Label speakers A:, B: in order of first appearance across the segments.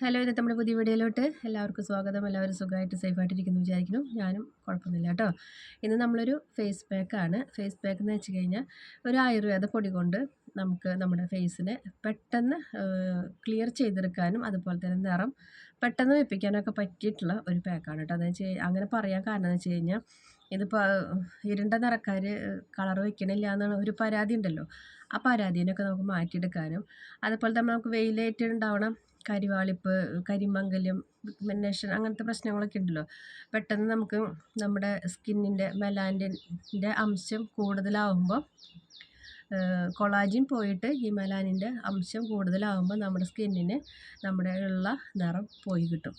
A: Hello, ഇന്നത്തെ നമ്മുടെ പുതിയ വീഡിയോയിലോട്ട് എല്ലാവർക്കും സ്വാഗതം. എല്ലാവരും സുഖമായിട്ട് സേഫായിട്ടിരിക്കുന്നു വിചാരിക്കുന്നു. ഞാനും കുഴപ്പമൊന്നുമില്ല കേട്ടോ. ഇന്ന് നമ്മളൊരു ഫേസ് പാക്കാണ്. ഫേസ് പാക്ക് എന്ന് വെച്ച് കഴിഞ്ഞാൽ ഒരു ആയുർവേദ പൊടി കൊണ്ട് നമുക്ക് നമ്മുടെ ഫേസിനെ പെട്ടെന്ന് ക്ലിയർ ചെയ്തെടുക്കാനും അതുപോലെ തന്നെ നിറം പെട്ടെന്ന് വെപ്പിക്കാനൊക്കെ പറ്റിയിട്ടുള്ള ഒരു പാക്കാണ് കേട്ടോ. അതെന്ന് വെച്ച് അങ്ങനെ പറയാൻ കാരണം എന്ന് വെച്ച് കഴിഞ്ഞാൽ ഇതിപ്പോൾ ഇരുണ്ട നിറക്കാർ കളർ വെക്കണില്ല എന്നാണ് ഒരു പരാതി ഉണ്ടല്ലോ. ആ പരാതിനൊക്കെ നമുക്ക് മാറ്റിയെടുക്കാനും അതുപോലെ തന്നെ നമുക്ക് വെയിലേറ്റ് ഉണ്ടാവണം കരിവാളിപ്പ്, കരിമംഗല്യം, പിഗ്മെന്റേഷൻ അങ്ങനത്തെ പ്രശ്നങ്ങളൊക്കെ ഉണ്ടല്ലോ. പെട്ടെന്ന് നമുക്ക് നമ്മുടെ സ്കിന്നിൻ്റെ മെലാനിൻ്റെ അംശം കൂടുതലാവുമ്പോൾ കൊളാജിൻ പോയിട്ട് ഈ മെലാനിൻ്റെ അംശം കൂടുതലാവുമ്പോൾ നമ്മുടെ സ്കിന്നിന് നമ്മുടെ ഉള്ള നിറം പോയി കിട്ടും.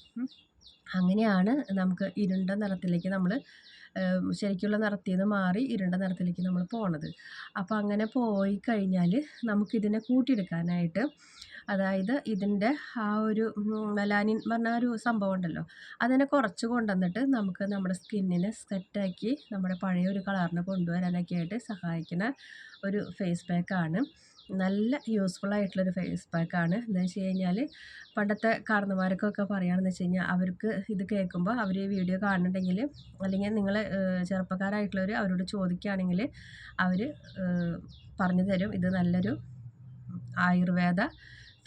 A: അങ്ങനെയാണ് നമുക്ക് ഇരുണ്ട നിറത്തിലേക്ക് നമ്മൾ ശരിക്കുള്ള നിറത്തിൽ നിന്ന് മാറി ഇരുണ്ട നിറത്തിലേക്ക് നമ്മൾ പോണത്. അപ്പോൾ അങ്ങനെ പോയി കഴിഞ്ഞാൽ നമുക്കിതിനെ കൂട്ടിയെടുക്കാനായിട്ട് അതായത് ഇതിൻ്റെ ആ ഒരു മെലാനിൻ പറഞ്ഞ ഒരു സംഭവം ഉണ്ടല്ലോ, അതിനെ കുറച്ച് കൊണ്ടുവന്നിട്ട് നമുക്ക് നമ്മുടെ സ്കിന്നിനെ സെറ്റാക്കി നമ്മുടെ പഴയ ഒരു കളറിനെ കൊണ്ടുവരാനൊക്കെ ആയിട്ട് സഹായിക്കുന്ന ഒരു ഫേസ് പാക്കാണ്. നല്ല യൂസ്ഫുൾ ആയിട്ടുള്ളൊരു ഫേസ് പാക്കാണ്. എന്താ വെച്ച് കഴിഞ്ഞാൽ പണ്ടത്തെ കാരണന്മാർക്കൊക്കെ പറയുകയാണെന്ന് വെച്ച് കഴിഞ്ഞാൽ അവർക്ക് ഇത് കേൾക്കുമ്പോൾ അവർ ഈ വീഡിയോ കാണുന്നുണ്ടെങ്കിൽ അല്ലെങ്കിൽ നിങ്ങൾ ചെറുപ്പക്കാരായിട്ടുള്ളവർ അവരോട് ചോദിക്കുകയാണെങ്കിൽ അവർ പറഞ്ഞു തരും ഇത് നല്ലൊരു ആയുർവേദ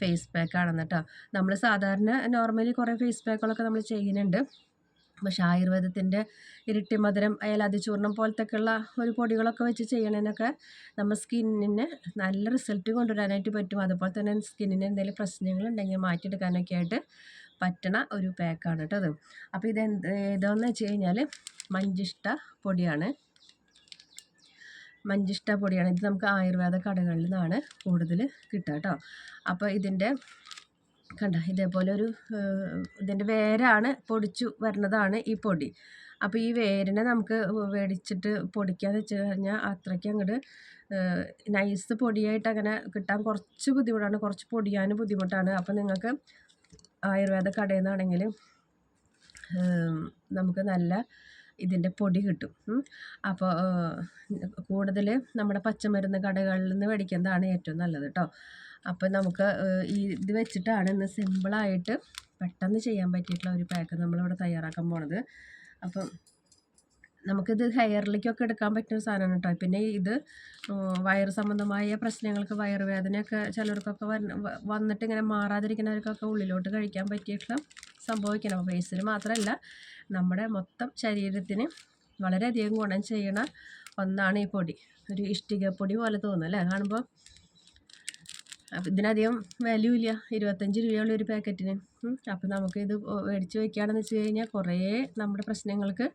A: ഫേസ് പാക്കാണെന്ന് കേട്ടോ. നമ്മൾ സാധാരണ നോർമലി കുറേ ഫേസ് പാക്കുകളൊക്കെ നമ്മൾ ചെയ്യുന്നുണ്ട്. പക്ഷേ ആയുർവേദത്തിൻ്റെ ഇരട്ടി മധുരം അയലാതിചൂർണം പോലത്തെയൊക്കെയുള്ള ഒരു പൊടികളൊക്കെ വെച്ച് ചെയ്യണതിനൊക്കെ നമ്മൾ സ്കിന്നിന് നല്ല റിസൾട്ട് കൊണ്ടുവരാനായിട്ട് പറ്റും. അതുപോലെ തന്നെ സ്കിന്നിന് എന്തെങ്കിലും പ്രശ്നങ്ങളുണ്ടെങ്കിൽ മാറ്റിയെടുക്കാനൊക്കെ ആയിട്ട് പറ്റണ ഒരു പാക്കാണ് കേട്ടോ അത്. അപ്പോൾ ഏതാണെന്ന് വെച്ച് കഴിഞ്ഞാൽ മഞ്ചിഷ്ട പൊടിയാണ്. മഞ്ചിഷ്ട പൊടിയാണ്. ഇത് നമുക്ക് ആയുർവേദ കടകളിൽ നിന്നാണ് കൂടുതൽ കിട്ടുക കേട്ടോ. അപ്പോൾ ഇതിൻ്റെ കണ്ട ഇതേപോലെ ഒരു ഇതിൻ്റെ വേരാണ് പൊടിച്ചു വരുന്നതാണ് ഈ പൊടി. അപ്പോൾ ഈ വേരിനെ നമുക്ക് മേടിച്ചിട്ട് പൊടിക്കാന്ന് വെച്ച് കഴിഞ്ഞാൽ അത്രയ്ക്ക് അങ്ങോട്ട് നൈസ് പൊടിയായിട്ട് അങ്ങനെ കിട്ടാൻ കുറച്ച് ബുദ്ധിമുട്ടാണ്, കുറച്ച് പൊടിയാനും ബുദ്ധിമുട്ടാണ്. അപ്പോൾ നിങ്ങൾക്ക് ആയുർവേദ കടയിൽ നിന്നാണെങ്കിൽ നമുക്ക് നല്ല ഇതിൻ്റെ പൊടി കിട്ടും. അപ്പോൾ കൂടുതൽ നമ്മുടെ പച്ചമരുന്ന് കടകളിൽ നിന്ന് മേടിക്കുന്നതാണ് ഏറ്റവും നല്ലത് കേട്ടോ. അപ്പോൾ നമുക്ക് ഇത് വെച്ചിട്ടാണ് ഇന്ന് സിമ്പിളായിട്ട് പെട്ടെന്ന് ചെയ്യാൻ പറ്റിയിട്ടുള്ള ഒരു പാക്ക് നമ്മളിവിടെ തയ്യാറാക്കാൻ പോണത്. അപ്പം നമുക്കിത് ഹെയറിലേക്കൊക്കെ എടുക്കാൻ പറ്റുന്ന സാധനമാണ് കേട്ടോ. പിന്നെ ഇത് വയറ് സംബന്ധമായ പ്രശ്നങ്ങൾക്ക് വയറുവേദനയൊക്കെ ചിലർക്കൊക്കെ വന്നിട്ട് ഇങ്ങനെ മാറാതിരിക്കുന്നവർക്കൊക്കെ ഉള്ളിലോട്ട് കഴിക്കാൻ പറ്റിയിട്ടുള്ള സംഭവിക്കണം. ഫേസിന് മാത്രമല്ല നമ്മുടെ മൊത്തം ശരീരത്തിന് വളരെയധികം ഗുണം ചെയ്യണ ഒന്നാണ് ഈ പൊടി. ഒരു ഇഷ്ടികപ്പൊടി പോലെ തോന്നും അല്ലേ കാണുമ്പോൾ. അപ്പം ഇതിനധികം വാല്യൂ ഇല്ല, 25 രൂപയുള്ള ഒരു പാക്കറ്റിന്. അപ്പം നമുക്കിത് മേടിച്ച് വയ്ക്കുകയാണെന്ന് വെച്ച് കഴിഞ്ഞാൽ കുറേ നമ്മുടെ പ്രശ്നങ്ങൾക്ക്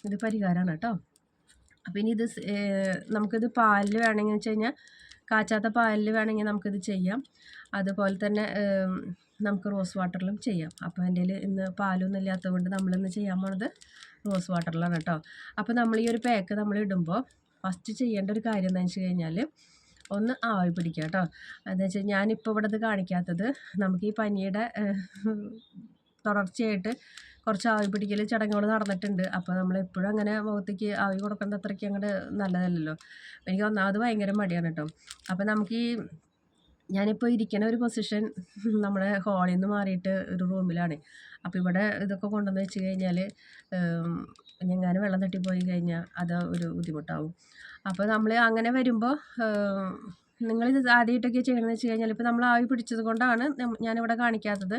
A: ഇത് പരിഹാരമാണ് കേട്ടോ. അപ്പം ഇനി ഇത് നമുക്കിത് പാലിൽ വേണമെങ്കിൽ വെച്ച് കഴിഞ്ഞാൽ കാച്ചാത്ത പാലിൽ വേണമെങ്കിൽ നമുക്കിത് ചെയ്യാം. അതുപോലെ തന്നെ നമുക്ക് റോസ് വാട്ടറിലും ചെയ്യാം. അപ്പോൾ എൻ്റെ കയ്യിൽ ഇന്ന് പാലൊന്നും ഇല്ലാത്തത് കൊണ്ട് നമ്മളിന്ന് ചെയ്യാൻ പോണത് റോസ് വാട്ടറിലാണ് കേട്ടോ. അപ്പോൾ നമ്മൾ ഈ ഒരു പാക്ക് നമ്മൾ ഇടുമ്പോൾ ഫസ്റ്റ് ചെയ്യേണ്ട ഒരു കാര്യം എന്താണെന്ന് വെച്ച് കഴിഞ്ഞാൽ ഒന്ന് ആവി പിടിക്കുക കേട്ടോ. എന്താ വെച്ചാൽ ഞാനിപ്പോൾ ഇവിടെ ഇത് കാണിക്കാത്തത് നമുക്ക് ഈ പനിയുടെ തുടർച്ചയായിട്ട് കുറച്ച് ആവി പിടിക്കൽ ചടങ്ങുകൾ നടന്നിട്ടുണ്ട്. അപ്പോൾ നമ്മളെപ്പോഴും അങ്ങനെ മുഖത്തേക്ക് ആവി കൊടുക്കേണ്ട അത്രയ്ക്ക് അങ്ങോട്ട് നല്ലതല്ലല്ലോ. എനിക്ക് ഒന്നാമത് ഭയങ്കര മടിയാണ് കേട്ടോ. അപ്പോൾ നമുക്ക് ഈ ഞാനിപ്പോൾ ഇരിക്കുന്ന ഒരു പൊസിഷൻ നമ്മുടെ ഹാളിൽ നിന്ന് മാറിയിട്ട് ഒരു റൂമിലാണ്. അപ്പോൾ ഇവിടെ ഇതൊക്കെ കൊണ്ടുവന്ന് വെച്ച് കഴിഞ്ഞാൽ എങ്ങാനും വെള്ളം തട്ടിപ്പോയി കഴിഞ്ഞാൽ അത് ഒരു ബുദ്ധിമുട്ടാവും. അപ്പോൾ നമ്മൾ അങ്ങനെ വരുമ്പോൾ നിങ്ങളിത് ആദ്യമായിട്ടൊക്കെ ചെയ്യണമെന്ന് വെച്ച് കഴിഞ്ഞാൽ ഇപ്പോൾ നമ്മൾ ആവി പിടിച്ചത് കൊണ്ടാണ് ഞാനിവിടെ കാണിക്കാത്തത്.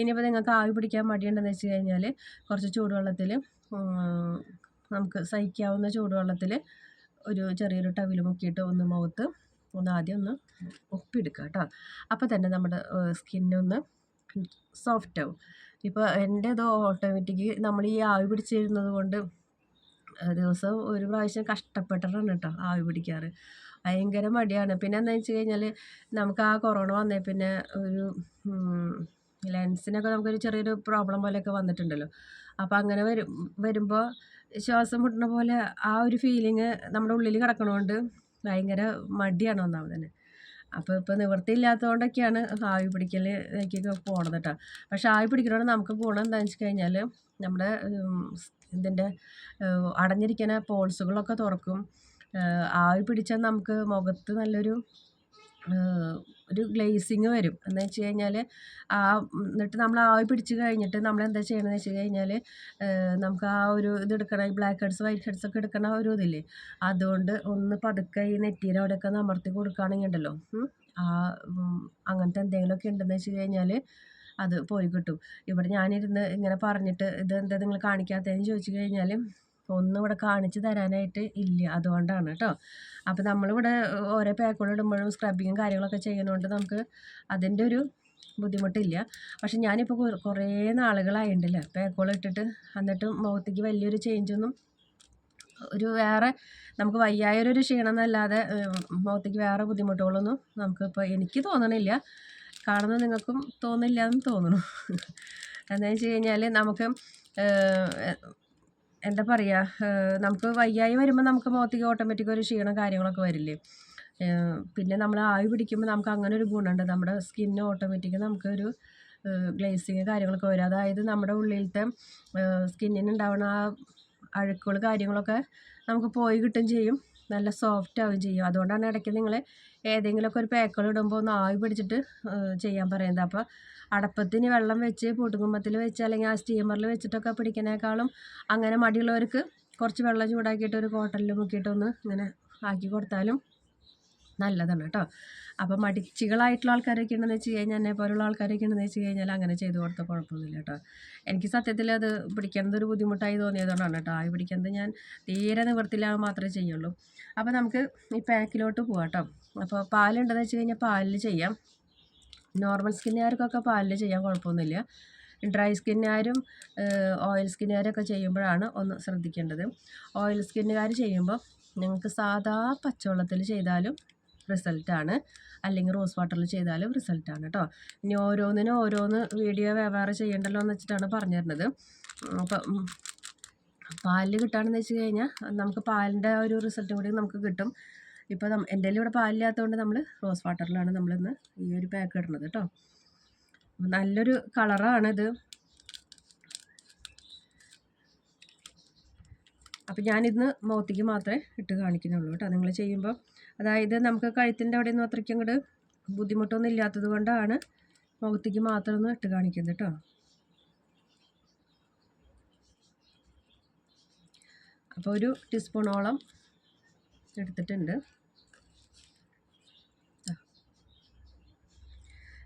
A: ഇനിയിപ്പോൾ നിങ്ങൾക്ക് ആവി പിടിക്കാൻ മടിയുണ്ടെന്ന് വെച്ച് കഴിഞ്ഞാൽ കുറച്ച് ചൂടുവെള്ളത്തിൽ നമുക്ക് സഹിക്കാവുന്ന ചൂടുവെള്ളത്തിൽ ഒരു ചെറിയൊരു ടവൽ മുക്കിയിട്ട് ഒന്ന് മുഖത്ത് ആദ്യം ഒന്ന് ഒപ്പിയെടുക്കുക കേട്ടോ. അപ്പോൾ തന്നെ നമ്മുടെ സ്കിന്നൊന്ന് സോഫ്റ്റ് ആവും. ഇപ്പോൾ എൻ്റെ ഇത് ഓട്ടോമാറ്റിക് നമ്മൾ ഈ ആവി പിടിച്ചിരുന്നത് കൊണ്ട് ദിവസം ഒരു പ്രാവശ്യം കഷ്ടപ്പെട്ടിട്ടാണ് കേട്ടോ ആവി പിടിക്കാറ്. ഭയങ്കര മടിയാണ്. പിന്നെ എന്താണെന്ന് വെച്ച് കഴിഞ്ഞാൽ നമുക്ക് ആ കൊറോണ വന്നേ പിന്നെ ഒരു ലെൻസിനൊക്കെ നമുക്കൊരു ചെറിയൊരു പ്രോബ്ലം പോലെയൊക്കെ വന്നിട്ടുണ്ടല്ലോ. അപ്പോൾ അങ്ങനെ വരുമ്പോൾ ശ്വാസം മുട്ടുന്ന പോലെ ആ ഒരു ഫീലിങ് നമ്മുടെ ഉള്ളിൽ കിടക്കണോണ്ട് ഭയങ്കര മടിയാണ് ഒന്നാമത് തന്നെ. അപ്പോൾ ഇപ്പോൾ നിവൃത്തിയില്ലാത്തതുകൊണ്ടൊക്കെയാണ് ആവി പിടിക്കലിലേക്കൊക്കെ പോണത് കേട്ടോ. പക്ഷേ ആവി പിടിക്കുന്നതുകൊണ്ട് നമുക്ക് ഗുണം എന്താണെന്ന് വെച്ച് കഴിഞ്ഞാൽ നമ്മുടെ ഇതിൻ്റെ അടഞ്ഞിരിക്കുന്ന പോൾസുകളൊക്കെ തുറക്കും. ആവി പിടിച്ചാൽ നമുക്ക് മുഖത്ത് നല്ലൊരു ഒരു ഗ്ലേസിങ് വരും. എന്ന് വെച്ച് കഴിഞ്ഞാൽ എന്നിട്ട് നമ്മൾ ആവി പിടിച്ച് കഴിഞ്ഞിട്ട് നമ്മളെന്താ ചെയ്യണമെന്ന് വെച്ച് കഴിഞ്ഞാൽ നമുക്ക് ആ ഒരു ഇതെടുക്കണം, ഈ ബ്ലാക്ക് ഹെഡ്സ് വൈറ്റ് ഹെഡ്സ് ഒക്കെ എടുക്കണ ഒരു ഇതില്ലേ, അതുകൊണ്ട് ഒന്ന് പതുക്കെ ഈ നെറ്റിയുടെ അവിടെയൊക്കെ ഒന്ന് അമർത്തി കൊടുക്കുകയാണെങ്കിൽ ഉണ്ടല്ലോ, ആ അങ്ങനത്തെ എന്തെങ്കിലുമൊക്കെ ഉണ്ടെന്ന് വെച്ച് കഴിഞ്ഞാൽ അത് പോയി കിട്ടും. ഇവിടെ ഞാനിരുന്ന് ഇങ്ങനെ പറഞ്ഞിട്ട് ഇതെന്താ നിങ്ങൾ കാണിക്കാത്തതെന്ന് ചോദിച്ചു കഴിഞ്ഞാൽ ഒന്നും ഇവിടെ കാണിച്ച് തരാനായിട്ട് ഇല്ല. അതുകൊണ്ടാണ് കേട്ടോ. അപ്പോൾ നമ്മളിവിടെ ഓരോ പാക്കുകൾ ഇടുമ്പോഴും സ്ക്രബിങ്ങും കാര്യങ്ങളൊക്കെ ചെയ്യുന്നതുകൊണ്ട് നമുക്ക് അതിൻ്റെ ഒരു ബുദ്ധിമുട്ടില്ല. പക്ഷെ ഞാനിപ്പോൾ കുറേ നാളുകളായിട്ടുണ്ടല്ലേ പാക്കുകൾ ഇട്ടിട്ട്, എന്നിട്ടും മുഖത്തേക്ക് വലിയൊരു ചേഞ്ചൊന്നും വേറെ നമുക്ക് വയ്യായൊരു ക്ഷീണം എന്നല്ലാതെ മുഖത്തേക്ക് വേറെ ബുദ്ധിമുട്ടുകളൊന്നും നമുക്കിപ്പോൾ എനിക്ക് തോന്നണില്ല. കാണുന്നത് നിങ്ങൾക്കും തോന്നില്ല എന്ന് തോന്നുന്നു. എന്താണെന്ന് വെച്ച് കഴിഞ്ഞാൽ നമുക്ക് എന്താ പറയുക, നമുക്ക് വയ്യായി വരുമ്പോൾ നമുക്ക് മുഖത്തേക്ക് ഓട്ടോമാറ്റിക് ഒരു ക്ഷീണം കാര്യങ്ങളൊക്കെ വരില്ലേ. പിന്നെ നമ്മൾ ആവി പിടിക്കുമ്പോൾ നമുക്ക് അങ്ങനെ ഒരു ഗുണമുണ്ട്, നമ്മുടെ സ്കിന്ന് ഓട്ടോമാറ്റിക് നമുക്കൊരു ഗ്ലേസിങ് കാര്യങ്ങളൊക്കെ വരും. അതായത് നമ്മുടെ ഉള്ളിലത്തെ സ്കിന്നിന് ഉണ്ടാവുന്ന ആ അഴുക്കുകൾ കാര്യങ്ങളൊക്കെ നമുക്ക് പോയി കിട്ടും ചെയ്യും, നല്ല സോഫ്റ്റ് ആവുകയും ചെയ്യും. അതുകൊണ്ടാണ് ഇടയ്ക്ക് നിങ്ങൾ ഏതെങ്കിലുമൊക്കെ ഒരു പാക്കുകൾ ഇടുമ്പോൾ ഒന്ന് ആവി പിടിച്ചിട്ട് ചെയ്യാൻ പറയുന്നത്. അപ്പോൾ അടപ്പത്തിന് വെള്ളം വെച്ച് പൊട്ടുകുമ്പത്തിൽ വെച്ച് അല്ലെങ്കിൽ ആ സ്റ്റീമറിൽ വെച്ചിട്ടൊക്കെ പിടിക്കുന്നതിനേക്കാളും അങ്ങനെ മടിയുള്ളവർക്ക് കുറച്ച് വെള്ളം ചൂടാക്കിയിട്ട് ഒരു കോട്ടണിൽ മുക്കിയിട്ടൊന്ന് ഇങ്ങനെ ആക്കി കൊടുത്താലും നല്ലതാണ് കേട്ടോ. അപ്പോൾ മടിച്ചികളായിട്ടുള്ള ആൾക്കാരൊക്കെ ഉണ്ടെന്ന് വെച്ച് കഴിഞ്ഞാൽ, എന്നെ പോലുള്ള ആൾക്കാരൊക്കെ ഉണ്ടെന്ന് വെച്ച് കഴിഞ്ഞാൽ അങ്ങനെ ചെയ്ത് കൊടുത്താൽ കുഴപ്പമൊന്നുമില്ല കേട്ടോ. എനിക്ക് സത്യത്തിൽ അത് പിടിക്കുന്നത് ഒരു ബുദ്ധിമുട്ടായി തോന്നിയതുകൊണ്ടാണ് കേട്ടോ. ആവി പിടിക്കുന്നത് ഞാൻ തീരെ നിവൃത്തിയില്ലാതെ മാത്രമേ ചെയ്യുള്ളൂ. അപ്പോൾ നമുക്ക് ഈ പാക്കിലോട്ട് പോവാം കേട്ടോ. അപ്പോൾ പാലുണ്ടെന്ന് വെച്ച് കഴിഞ്ഞാൽ പാലിൽ ചെയ്യാം. നോർമൽ സ്കിന്നുകാർക്കൊക്കെ പാലിൽ ചെയ്യാൻ കുഴപ്പമൊന്നുമില്ല. ഡ്രൈ സ്കിന്നുകാരും ഓയിൽ സ്കിന്നുകാരൊക്കെ ചെയ്യുമ്പോഴാണ് ഒന്ന് ശ്രദ്ധിക്കേണ്ടത്. ഓയിൽ സ്കിന്നുകാർ ചെയ്യുമ്പോൾ നിങ്ങൾക്ക് സാധാ പച്ചവെള്ളത്തിൽ ചെയ്താലും റിസൾട്ടാണ്, അല്ലെങ്കിൽ റോസ് വാട്ടറിൽ ചെയ്താലും റിസൾട്ടാണ് കേട്ടോ. ഇനി ഓരോന്നിനും ഓരോന്ന് വീഡിയോ വെവ്വേറെ ചെയ്യണ്ടല്ലോ എന്ന് വെച്ചിട്ടാണ് പറഞ്ഞു തരുന്നത്. അപ്പം പാലിൽ കിട്ടുകയാണെന്ന് വെച്ച് കഴിഞ്ഞാൽ നമുക്ക് പാലിൻ്റെ ഒരു റിസൾട്ട് കൂടി നമുക്ക് കിട്ടും. ഇപ്പോൾ എൻ്റെ ഇവിടെ പാലില്ലാത്തതുകൊണ്ട് നമ്മൾ റോസ് വാട്ടറിലാണ് നമ്മളിന്ന് ഈ ഒരു പാക്ക് ഇടുന്നത് കേട്ടോ. നല്ലൊരു കളറാണിത്. അപ്പോൾ ഞാനിന്ന് മുഖത്തേക്ക് മാത്രമേ ഇട്ട് കാണിക്കുന്നുള്ളൂ കേട്ടോ. നിങ്ങൾ ചെയ്യുമ്പോൾ അതായത് നമുക്ക് കഴുത്തിൻ്റെ അവിടെ ഒന്നും അത്രയ്ക്കും അങ്ങോട്ട് ബുദ്ധിമുട്ടൊന്നും ഇല്ലാത്തത് കൊണ്ടാണ് മുഖത്തേക്ക് മാത്രം ഒന്ന് ഇട്ട് കാണിക്കുന്നത് കേട്ടോ. അപ്പോൾ ഒരു ടീസ്പൂണോളം എടുത്തിട്ടുണ്ട്.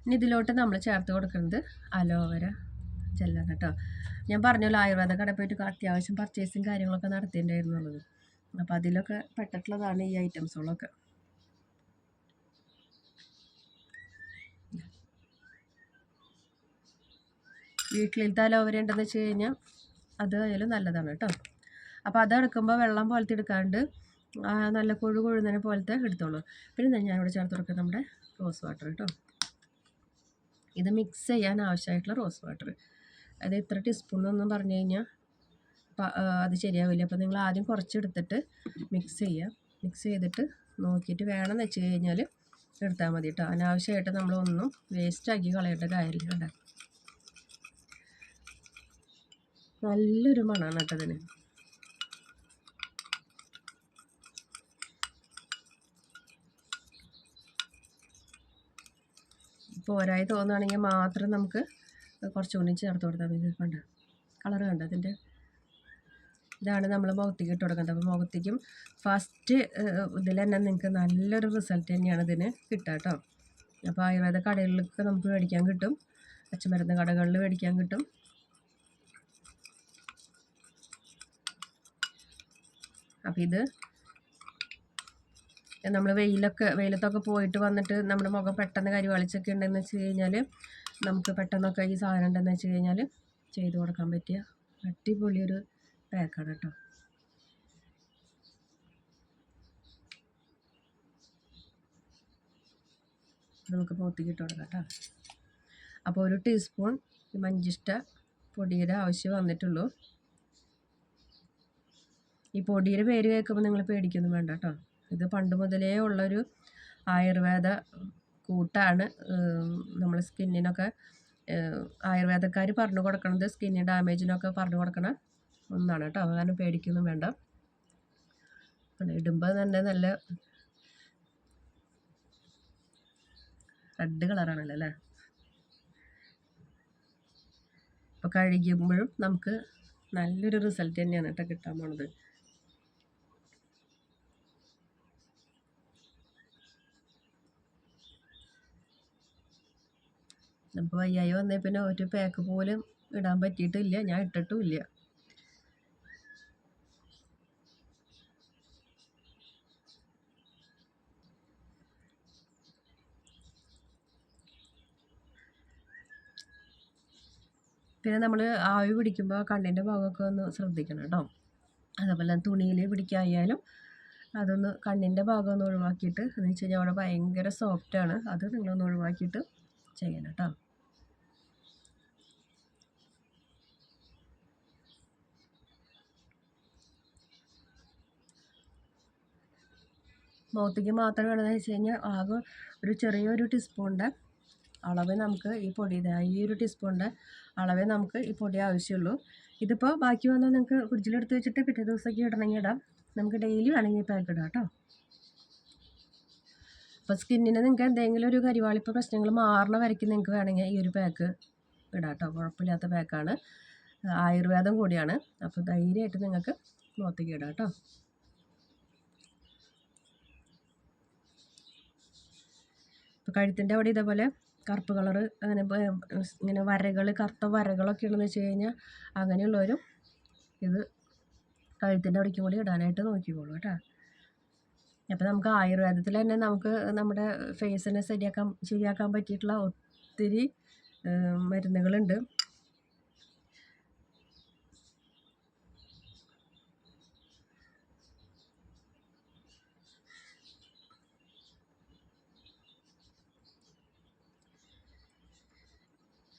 A: ഇനി ഇതിലോട്ട് നമ്മൾ ചേർത്ത് കൊടുക്കുന്നത് അലോവേര ജെല്ലാണ് കേട്ടോ. ഞാൻ പറഞ്ഞല്ലോ ആയുർവേദ കടയിൽ പോയിട്ട് അത്യാവശ്യം പർച്ചേസും കാര്യങ്ങളൊക്കെ നടത്തിയിട്ടുണ്ടായിരുന്നുള്ളത്. അപ്പോൾ അതിലൊക്കെ പെട്ടിട്ടുള്ളതാണ് ഈ ഐറ്റംസുകളൊക്കെ. വീട്ടിലത്തെ അലോവേര ഉണ്ടെന്ന് വെച്ച് കഴിഞ്ഞാൽ അത് ആയാലും നല്ലതാണ് കേട്ടോ. അപ്പോൾ അതെടുക്കുമ്പോൾ വെള്ളം പോലത്തെ എടുക്കാണ്ട് നല്ല കൊഴുകൊഴുന്നതിനെ പോലത്തെ എടുത്തോളൂ. പിന്നെ ഞാനിവിടെ ചേർത്ത് കൊടുക്കുന്നത് നമ്മുടെ റോസ് വാട്ടർ കേട്ടോ. ഇത് മിക്സ് ചെയ്യാൻ ആവശ്യമായിട്ടുള്ള റോസ് വാട്ടർ. അത് ഇത്ര ടീസ്പൂണെന്നൊന്നും പറഞ്ഞു കഴിഞ്ഞാൽ അത് ശരിയാവില്ല. അപ്പോൾ നിങ്ങൾ ആദ്യം കുറച്ചെടുത്തിട്ട് മിക്സ് ചെയ്യുക. മിക്സ് ചെയ്തിട്ട് നോക്കിയിട്ട് വേണമെന്ന് വെച്ച് കഴിഞ്ഞാൽ എടുത്താൽ മതി കേട്ടോ. അനാവശ്യമായിട്ട് നമ്മളൊന്നും വേസ്റ്റാക്കി കളയേണ്ട കാര്യമില്ല കേട്ടോ. നല്ലൊരു മണമാണ് കേട്ടോ ഇതിന്. പോരായി തോന്നുകയാണെങ്കിൽ മാത്രം നമുക്ക് കുറച്ചുകൂടി ചേർത്ത് കൊടുത്താൽ മതി. കണ്ട കളർ കണ്ട അതിൻ്റെ, ഇതാണ് നമ്മൾ മുഖത്തേക്ക് ഇട്ട് കൊടുക്കുന്നത്. അപ്പോൾ മുഖത്തേക്കും ഫസ്റ്റ് ഇതിൽ തന്നെ നിങ്ങൾക്ക് നല്ലൊരു റിസൾട്ട് തന്നെയാണ് ഇതിന് കിട്ടുക കേട്ടോ. അപ്പോൾ ആയുർവേദ കടകളിലൊക്കെ നമുക്ക് മേടിക്കാൻ കിട്ടും, പച്ചമരുന്ന് കടകളിൽ മേടിക്കാൻ കിട്ടും. അപ്പോൾ ഇത് നമ്മൾ വെയിലത്തൊക്കെ പോയിട്ട് വന്നിട്ട് നമ്മുടെ മുഖം പെട്ടെന്ന് കരിവാളിച്ചൊക്കെ ഉണ്ടെന്ന് വെച്ച് കഴിഞ്ഞാൽ നമുക്ക് പെട്ടെന്നൊക്കെ ഈ സാധനം ഉണ്ടെന്ന് വെച്ച് കഴിഞ്ഞാൽ ചെയ്ത് കൊടുക്കാൻ പറ്റിയ അടിപൊളിയൊരു പാക്കാണ് കേട്ടോ. നമുക്ക് മുഖത്തേക്ക് ഇട്ട് കൊടുക്കാം കേട്ടോ. അപ്പോൾ ഒരു ടീസ്പൂൺ മഞ്ചിഷ്ട പൊടിയുടെ ആവശ്യം വന്നിട്ടുള്ളൂ. ഈ പൊടിയുടെ പേര് കേൾക്കുമ്പോൾ നിങ്ങൾ പേടിക്കൊന്നും വേണ്ട കേട്ടോ. ഇത് പണ്ട് മുതലേ ഉള്ളൊരു ആയുർവേദ കൂട്ടാണ്. നമ്മൾ സ്കിന്നിനൊക്കെ ആയുർവേദക്കാർ പറഞ്ഞു കൊടുക്കണത് സ്കിന്നിന് ഡാമേജിനൊക്കെ പറഞ്ഞു കൊടുക്കണ ഒന്നാണ് കേട്ടോ. കാരണം പേടിക്കൊന്നും വേണ്ട. ഇടുമ്പോൾ തന്നെ നല്ല റെഡ് കളറാണല്ലോ അല്ലേ. അപ്പോൾ കഴുകുമ്പോഴും നമുക്ക് നല്ലൊരു റിസൾട്ട് തന്നെയാണ് കേട്ടോ കിട്ടാൻ പോണത്. നമുക്ക് വയ്യായി വന്നേ പിന്നെ ഒരു പാക്ക് പോലും ഇടാൻ പറ്റിയിട്ടില്ല, ഞാൻ ഇട്ടിട്ടുമില്ല. പിന്നെ നമ്മൾ ആവി പിടിക്കുമ്പോൾ കണ്ണിൻ്റെ ഭാഗമൊക്കെ ഒന്ന് ശ്രദ്ധിക്കണം കേട്ടോ. അതുപോലെ തുണിയിൽ പിടിക്കായാലും അതൊന്ന് കണ്ണിൻ്റെ ഭാഗം ഒന്ന് ഒഴിവാക്കിയിട്ട്, എന്ന് വെച്ച് കഴിഞ്ഞാൽ അവിടെ ഭയങ്കര സോഫ്റ്റാണ്, അത് നിങ്ങളൊന്ന് ഒഴിവാക്കിയിട്ട് ചെയ്യണം കേട്ടോ. മുഖത്തേക്ക് മാത്രം വേണമെന്ന് വെച്ച് കഴിഞ്ഞാൽ ആകെ ഒരു ചെറിയൊരു ടീസ്പൂണിൻ്റെ അളവ് നമുക്ക് ഈ പൊടി, ഈ ഒരു ടീസ്പൂണിൻ്റെ അളവേ നമുക്ക് ഈ പൊടി ആവശ്യമുള്ളൂ. ഇതിപ്പോൾ ബാക്കി വന്നാൽ നിങ്ങൾക്ക് ഫ്രിഡ്ജിലെടുത്ത് വെച്ചിട്ട് പിറ്റേ ദിവസമൊക്കെ ഇടണമെങ്കിൽ ഇടാം. നമുക്ക് ഡെയിലി വേണമെങ്കിൽ പാക്ക് ഇടാം കേട്ടോ. അപ്പോൾ സ്കിന്നിന് നിങ്ങൾക്ക് എന്തെങ്കിലും ഒരു കരിവാളിപ്പ് പ്രശ്നങ്ങൾ മാറണ വരയ്ക്ക് നിങ്ങൾക്ക് വേണമെങ്കിൽ ഈ ഒരു പാക്ക് ഇടാം കേട്ടോ. കുഴപ്പമില്ലാത്ത പാക്കാണ്, ആയുർവേദം കൂടിയാണ്. അപ്പോൾ ധൈര്യമായിട്ട് നിങ്ങൾക്ക് മുഖത്തേക്ക് ഇടാം കേട്ടോ. ഇപ്പോൾ കഴുത്തിൻ്റെ അവിടെ ഇതേപോലെ കറുപ്പ് കളറ് അങ്ങനെ ഇങ്ങനെ വരകൾ, കറുത്ത വരകളൊക്കെ ഉണ്ടെന്ന് വെച്ച് കഴിഞ്ഞാൽ അങ്ങനെയുള്ളവരും ഇത് കഴുത്തിൻ്റെ അവിടേക്കും കൂടി ഇടാനായിട്ട് നോക്കിക്കോളൂ കേട്ടോ. അപ്പോൾ നമുക്ക് ആയുർവേദത്തിൽ തന്നെ നമുക്ക് നമ്മുടെ ഫേസിനെ ശരിയാക്കാൻ പറ്റിയിട്ടുള്ള ഒത്തിരി മരുന്നുകളുണ്ട്.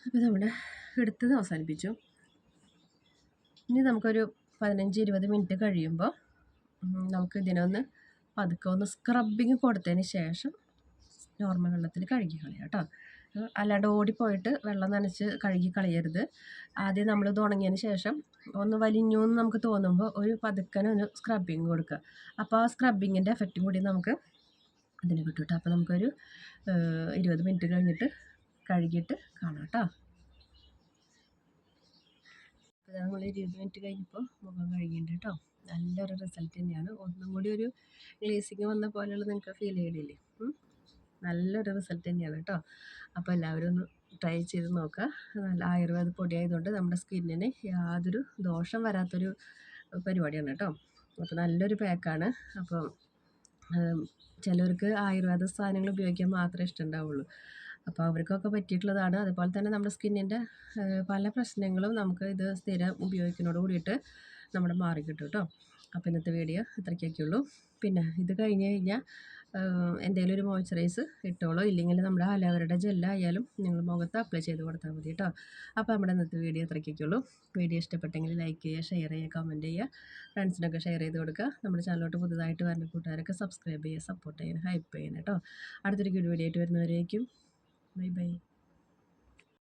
A: അപ്പോൾ നമ്മുടെ എടുത്തത് അവസാനിപ്പിച്ചു. ഇനി നമുക്കൊരു 15-20 മിനിറ്റ് കഴിയുമ്പോൾ നമുക്ക് ഇതിനൊന്ന് പതുക്കെ ഒന്ന് സ്ക്രബിങ് കൊടുത്തതിന് ശേഷം നോർമൽ വെള്ളത്തിൽ കഴുകി കളയാം കേട്ടോ. അല്ലാണ്ട് ഓടിപ്പോയിട്ട് വെള്ളം നനച്ച് കഴുകി കളയരുത്. ആദ്യം നമ്മളിത് ഉണങ്ങിയതിന് ശേഷം ഒന്ന് വലിഞ്ഞു എന്ന് നമുക്ക് തോന്നുമ്പോൾ ഒരു പതുക്കനെ ഒന്ന് സ്ക്രബിങ് കൊടുക്കുക. അപ്പോൾ ആ സ്ക്രബിങ്ങിൻ്റെ എഫക്റ്റും കൂടി നമുക്ക് അതിന് കിട്ടും കേട്ടോ. അപ്പോൾ നമുക്കൊരു 20 മിനിറ്റ് കഴിഞ്ഞിട്ട് കഴുകിയിട്ട് കാണാം കേട്ടോ. അപ്പോൾ നമ്മൾ 20 മിനിറ്റ് കഴിഞ്ഞപ്പോൾ മുഖം കഴുകിയിട്ടുണ്ട് കേട്ടോ. നല്ലൊരു റിസൾട്ട് തന്നെയാണ്. ഒന്നും കൂടി ഒരു ഗ്ലേസിങ് വന്ന പോലെയുള്ള നിങ്ങൾക്ക് ഫീൽ ചെയ്യണില്ലേ? നല്ലൊരു റിസൾട്ട് തന്നെയാണ് കേട്ടോ. അപ്പോൾ എല്ലാവരും ഒന്ന് ട്രൈ ചെയ്ത് നോക്കുക. നല്ല ആയുർവേദ പൊടിയായതുകൊണ്ട് നമ്മുടെ സ്കിന്നിന് യാതൊരു ദോഷം വരാത്തൊരു പരിപാടിയാണ് കേട്ടോ. അപ്പോൾ നല്ലൊരു പാക്കാണ്. അപ്പോൾ ചിലർക്ക് ആയുർവേദ സാധനങ്ങൾ ഉപയോഗിക്കാൻ മാത്രമേ ഇഷ്ടമുണ്ടാവുള്ളൂ. അപ്പോൾ അവർക്കൊക്കെ പറ്റിയിട്ടുള്ളതാണ്. അതുപോലെ തന്നെ നമ്മുടെ സ്കിന്നിൻ്റെ പല പ്രശ്നങ്ങളും നമുക്ക് ഇത് സ്ഥിരം ഉപയോഗിക്കുന്നതോട് കൂടിയിട്ട് നമ്മുടെ മാറിക്കിട്ടും കേട്ടോ. അപ്പോൾ ഇന്നത്തെ വീഡിയോ ഇത്രയ്ക്കൊക്കെ ഉള്ളൂ. പിന്നെ ഇത് കഴിഞ്ഞ് കഴിഞ്ഞാൽ എന്തെങ്കിലും ഒരു മോയ്സ്ചറൈസ് ഇട്ടോളൂ, ഇല്ലെങ്കിൽ നമ്മുടെ അലോവേരയുടെ ജെല്ലായാലും നിങ്ങൾ മുഖത്ത് അപ്ലൈ ചെയ്ത് കൊടുത്താൽ മതി കേട്ടോ. അപ്പോൾ നമ്മുടെ ഇന്നത്തെ വീഡിയോ ഇത്രയ്ക്കൊക്കെ ഉള്ളൂ. വീഡിയോ ഇഷ്ടപ്പെട്ടെങ്കിൽ ലൈക്ക് ചെയ്യുക, ഷെയർ ചെയ്യുക, കമൻറ്റ് ചെയ്യുക, ഫ്രണ്ട്സിനൊക്കെ ഷെയർ ചെയ്ത് കൊടുക്കുക. നമ്മുടെ ചാനലോട്ട് പുതുതായിട്ട് വരുന്ന കൂട്ടുകാരൊക്കെ സബ്സ്ക്രൈബ് ചെയ്യുക, സപ്പോർട്ട് ചെയ്യാൻ, ഹൈപ്പ് ചെയ്യാൻ കേട്ടോ. അടുത്തൊരു വീഡിയോ ആയിട്ട് വരുന്നവരേക്കും ബൈ ബൈ.